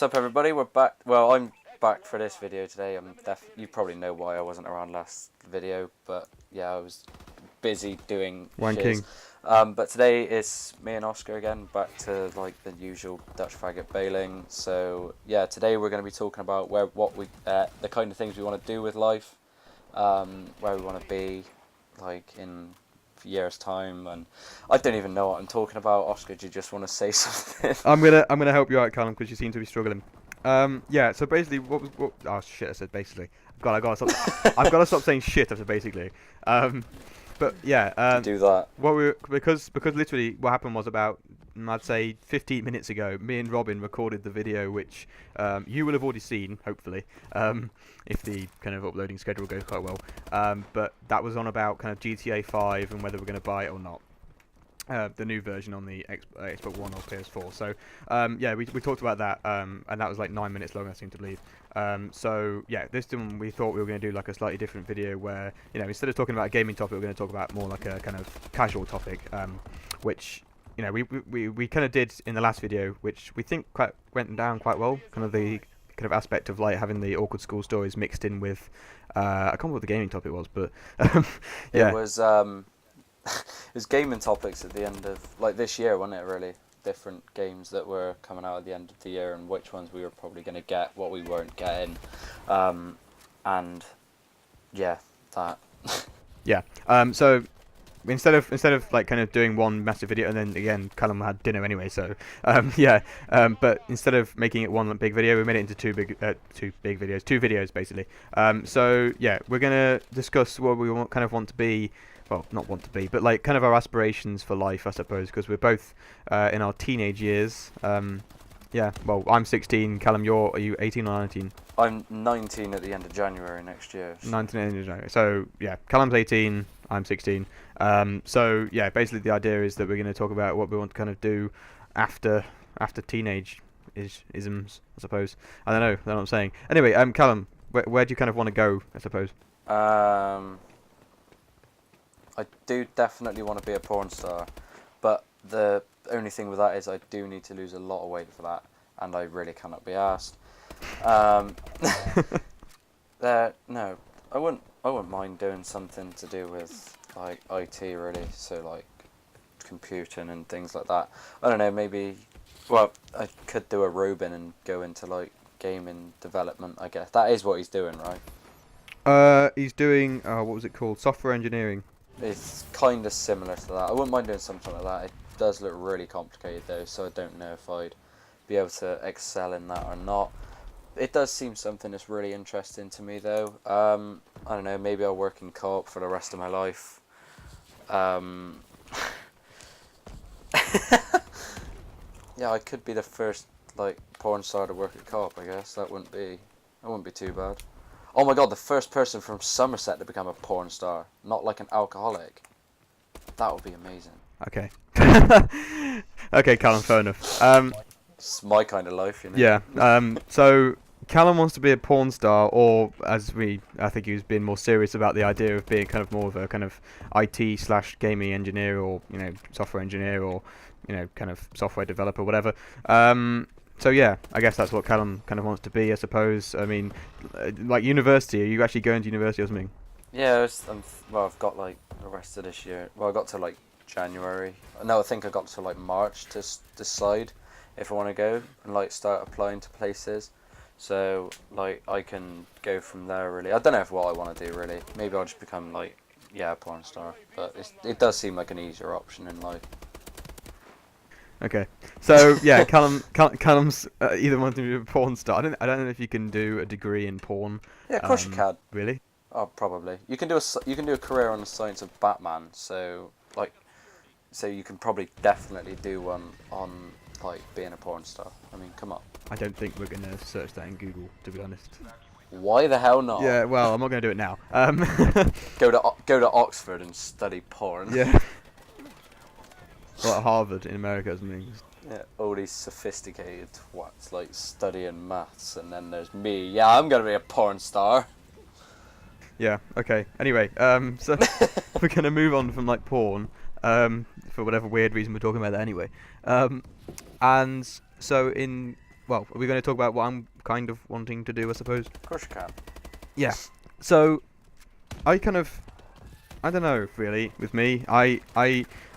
Sup everybody, we're back. Well, I'm back for this video today. You probably know why I wasn't around last video, but yeah, I was busy doing wanking. But today it's me and Oscar again, back to like the usual Dutch faggot bailing. So yeah, today we're going to be talking about the kind of things we want to do with life, where we want to be, like in years time, and I don't even know what I'm talking about. Oscar, do you just want to say something? I'm gonna help you out, Callum, because you seem to be struggling. Yeah. So basically, oh shit! I said basically. God, I gotta stop. I've gotta stop saying shit after basically. But yeah. Do that. Because literally what happened was about I'd say 15 minutes ago, me and Robin recorded the video, which you will have already seen, hopefully, if the kind of uploading schedule goes quite well. But that was on about kind of GTA 5 and whether we're going to buy it or not. The new version on the Xbox One or PS4. So yeah, we talked about that, and that was like 9 minutes long, I seem to believe. So yeah, this time we thought we were going to do like a slightly different video where, you know, instead of talking about a gaming topic, we're going to talk about more like a kind of casual topic, which, you know, we kind of did in the last video, which we think went down quite well. Kind of the kind of aspect of like having the awkward school stories mixed in with I can't remember what the gaming topic was, but yeah, It was it was gaming topics at the end of like this year, wasn't it? Really, different games that were coming out at the end of the year, and which ones we were probably going to get, what we weren't getting, and yeah, that. yeah. So instead of like kind of doing one massive video, and then again Callum had dinner anyway, so yeah, but instead of making it one big video, we made it into two videos basically. So yeah, we're gonna discuss what we kind of want to be. Well, not want to be, but like kind of our aspirations for life, I suppose, because we're both in our teenage years. Yeah, well, I'm 16. Callum, are you 18 or 19? I'm 19 at the end of January next year. So. 19 at the end of January. So yeah, Callum's 18. I'm 16. So yeah, basically the idea is that we're going to talk about what we want to kind of do after teenage isms, I suppose. I don't know what I'm saying. Anyway, Callum, where do you kind of want to go, I suppose? I do definitely want to be a porn star, but the only thing with that is I do need to lose a lot of weight for that, and I really cannot be asked. No, I wouldn't mind doing something to do with like IT really, so like computing and things like that. I don't know, maybe. Well, I could do a Robin and go into like gaming development. I guess that is what he's doing, right? He's doing what was it called? Software engineering. It's kind of similar to that. I wouldn't mind doing something like that. It does look really complicated though, so I don't know if I'd be able to excel in that or not. It does seem something that's really interesting to me though. I don't know, maybe I'll work in co-op for the rest of my life. Yeah, I could be the first like porn star to work at co-op, I guess. That wouldn't be too bad. Oh my god, the first person from Somerset to become a porn star, not like an alcoholic. That would be amazing. Okay. Okay, Callum, fair enough. It's my kind of life, you know. Yeah. So Callum wants to be a porn star, or I think he was being more serious about the idea of being kind of more of a kind of IT/gaming engineer, or, you know, software engineer, or, you know, kind of software developer, whatever. So yeah, I guess that's what Callum kind of wants to be, I suppose. I mean, like university, are you actually going to university or something? Yeah, well, I've got like the rest of this year. Well, I got to like January. No, I think I got to like March to decide if I want to go and like start applying to places. So like I can go from there really. I don't know what I want to do really. Maybe I'll just become like, yeah, a porn star. But it does seem like an easier option in life. Okay, so yeah, Callum's either wanting to be a porn star. I don't know if you can do a degree in porn. Yeah, of course you can. Really? Oh, probably. You can do a career on the science of Batman. So you can probably definitely do one on like being a porn star. I mean, come on. I don't think we're gonna search that in Google, to be honest. Why the hell not? Yeah, well, I'm not gonna do it now. Go to Oxford and study porn. Yeah. Or at Harvard in America or something. Yeah, all these sophisticated twats like studying maths, and then there's me. Yeah, I'm gonna be a porn star. Yeah. Okay. Anyway, so we're gonna move on from like porn, for whatever weird reason we're talking about that anyway. And so in well, are we going to talk about what I'm kind of wanting to do, I suppose? Of course you can. Yeah. So, I don't know, really, with me. I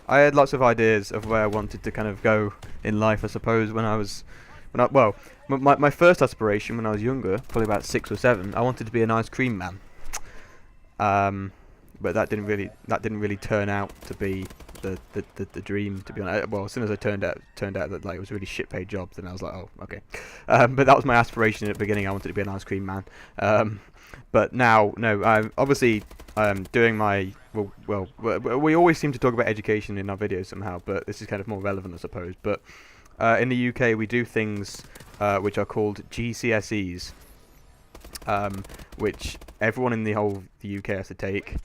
had lots of ideas of where I wanted to kind of go in life, I suppose, my first aspiration when I was younger, probably about 6 or 7, I wanted to be an ice cream man. But that didn't really turn out to be the dream, to be honest. Well, as soon as I turned out that like it was a really shit paid job, then I was like, oh, okay. But that was my aspiration at the beginning. I wanted to be an ice cream man. But now, no, I'm obviously doing my we always seem to talk about education in our videos somehow, but this is kind of more relevant, I suppose. But in the UK, we do things which are called GCSEs, which everyone in the UK has to take.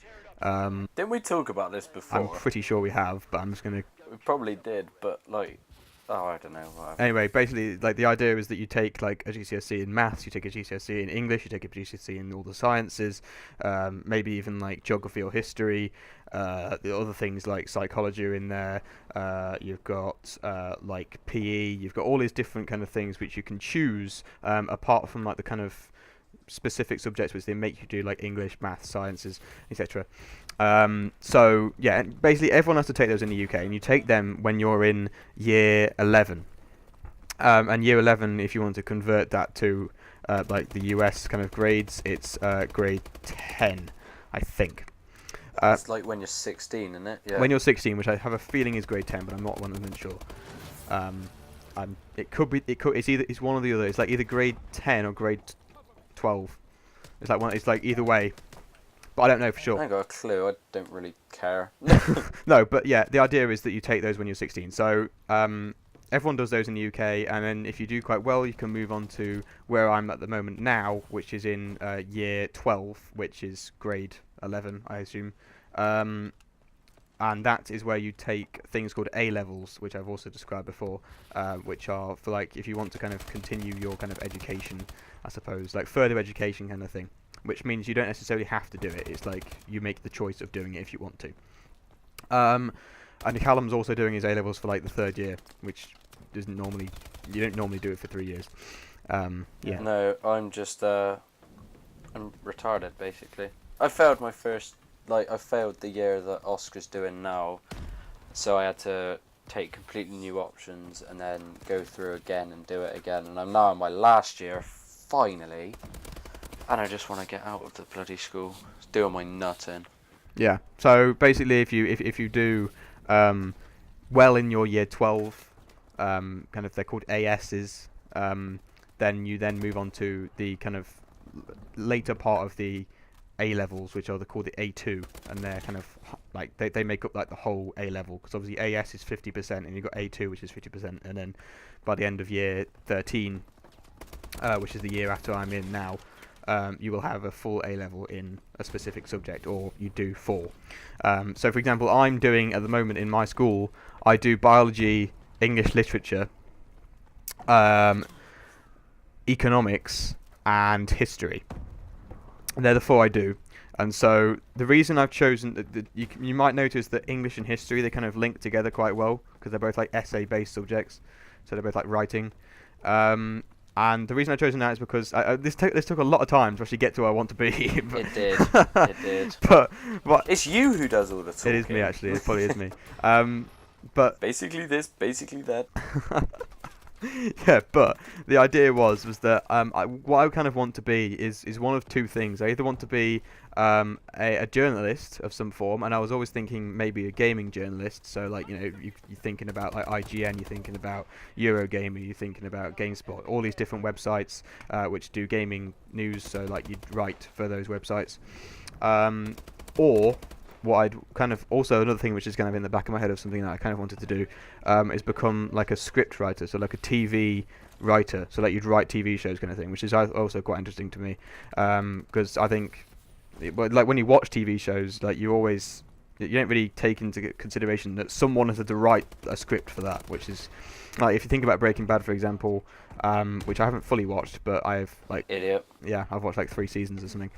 Didn't we talk about this before? I'm pretty sure we have, but I'm just gonna. We probably did, but like, oh, I don't know. Whatever. Anyway, basically, like the idea is that you take like a GCSE in maths, you take a GCSE in English, you take a GCSE in all the sciences, maybe even like geography or history. The other things like psychology are in there. You've got like PE. You've got all these different kind of things which you can choose apart from like the kind of specific subjects which they make you do, like English, maths, sciences, etc. So yeah, basically everyone has to take those in the UK, and you take them when you're in year 11. And year 11, if you want to convert that to like the US kind of grades, it's grade 10, I think. It's like when you're 16, isn't it? Yeah. When you're 16, which I have a feeling is grade 10, but I'm not 100% sure. It's one or the other. It's like either grade 10 or grade 12. It's like either way, but I don't know for sure. I ain't got a clue. I don't really care. No, but yeah, the idea is that you take those when you're 16. So everyone does those in the UK, and then if you do quite well, you can move on to where I'm at the moment now, which is in year 12, which is grade 11, I assume. And that is where you take things called A levels, which I've also described before, which are for like if you want to kind of continue your kind of education, I suppose, like further education kind of thing, which means you don't necessarily have to do it. It's like you make the choice of doing it if you want to. And Callum's also doing his A levels for like the 3rd year, which you don't normally do it for 3 years. Yeah. No, I'm just I'm retarded basically. I failed my first. I failed the year that Oscar's doing now, so I had to take completely new options and then go through again and do it again. And I'm now in my last year, finally, and I just want to get out of the bloody school. It's doing my nut in. Yeah. So basically, if you do well in your year 12, kind of they're called ASs, then you then move on to the kind of later part of the A levels, which are called the A2, and they're kind of like they make up like the whole A level, because obviously AS is 50%, and you've got A2, which is 50%, and then by the end of year 13, which is the year after I'm in now, you will have a full A level in a specific subject, or you do 4. So for example, I'm doing at the moment in my school, I do biology, English literature, economics, and history. And they're the 4 I do. And so the reason I've chosen you might notice that English and history, they kind of link together quite well, because they're both like essay-based subjects, so they're both like writing. And the reason I've chosen that is because this took a lot of time to actually get to where I want to be. It did. It did. But it's you who does all the talking. It is me, actually. It probably is me. But basically this, basically that. Yeah, but the idea was that what I kind of want to be is one of 2 things. I either want to be a journalist of some form, and I was always thinking maybe a gaming journalist. So like, you're thinking about like IGN, you're thinking about Eurogamer, you're thinking about GameSpot, all these different websites which do gaming news. So like you'd write for those websites, or what I'd kind of also another thing which is kind of in the back of my head of something that I kind of wanted to do is become like a script writer, so like a TV writer, so like you'd write TV shows kind of thing, which is also quite interesting to me, because I think like when you watch TV shows, like you don't really take into consideration that someone has had to write a script for that, which is like if you think about Breaking Bad, for example, which I haven't fully watched, but I've like Idiot. Yeah, I've watched like 3 seasons or something.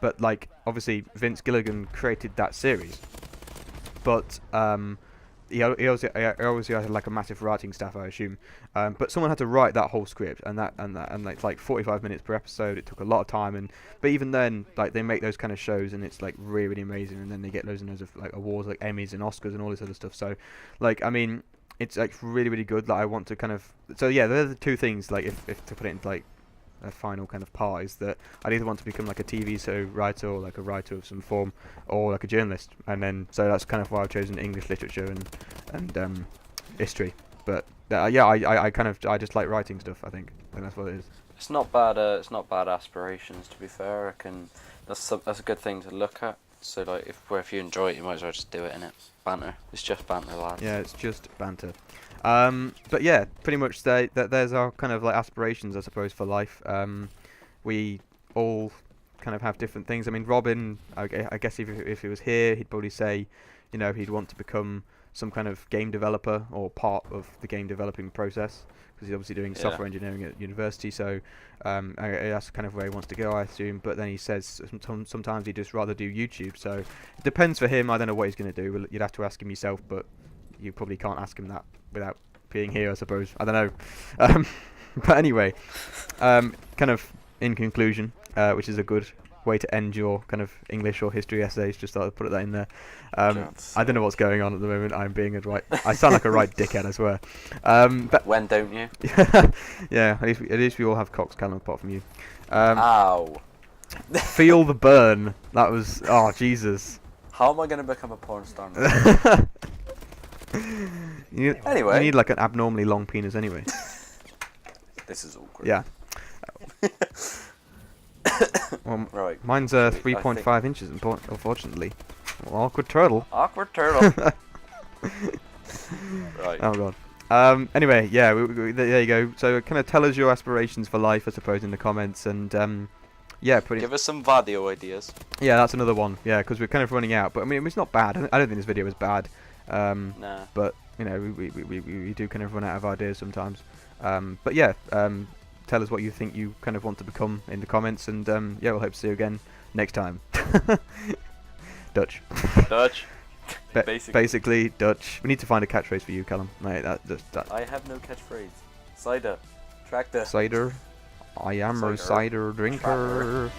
But like obviously Vince Gilligan created that series, but he obviously had like a massive writing staff, I assume. But someone had to write that whole script, and it's like 45 minutes per episode. It took a lot of time, but even then, like they make those kind of shows, and it's like really, really amazing. And then they get loads and loads of like awards, like Emmys and Oscars and all this other stuff. So, like, I mean, it's like really, really good. Like I want to kind of. So yeah, they're the two things. Like if to put it into like a final kind of part, is that I'd either want to become like a TV show writer or like a writer of some form, or like a journalist. And then so that's kind of why I've chosen English literature and history. But yeah, I just like writing stuff. I think that's what it is. It's not bad. It's not bad aspirations, to be fair. I reckon that's a good thing to look at. So like if you enjoy it, you might as well just do it, innit? Banter. It's just banter, lads. Yeah, it's just banter. But yeah, pretty much there's our kind of like aspirations, I suppose, for life. We all kind of have different things. I mean, Robin, I guess if he was here, he'd probably say, you know, he'd want to become some kind of game developer or part of the game developing process, because he's obviously doing software engineering at university. So that's kind of where he wants to go, I assume. But then he says sometimes he'd just rather do YouTube. So it depends for him. I don't know what he's going to do. You'd have to ask him yourself, but you probably can't ask him that without being here, I suppose. I don't know. But anyway, kind of in conclusion, which is a good way to end your kind of English or history essays, just thought I'd put that in there. I don't know what's going on at the moment. I'm being I sound like a right dickhead, I swear. But when don't you? Yeah, at least we all have cocks, Callum, apart from you. Ow. Feel the burn. That was, oh Jesus. How am I going to become a porn star now? Anyway, you need like an abnormally long penis anyway. This is awkward. Yeah. Well, right. Mine's 3.5 inches, unfortunately. Awkward turtle. Awkward turtle. Right. Oh god. Anyway, yeah, there you go. So kind of tell us your aspirations for life, I suppose, in the comments, and yeah, give us some video ideas. Yeah, that's another one. Yeah, because we're kind of running out. But I mean, it's not bad. I don't think this video was bad. Nah. But you know, we do kind of run out of ideas sometimes. But yeah, tell us what you think you kind of want to become in the comments, and yeah, we'll hope to see you again next time. Dutch. Basically Dutch. We need to find a catchphrase for you, Callum. Mate, that. I have no catchphrase. Cider. Tractor. Cider. I am a cider drinker. Tractor.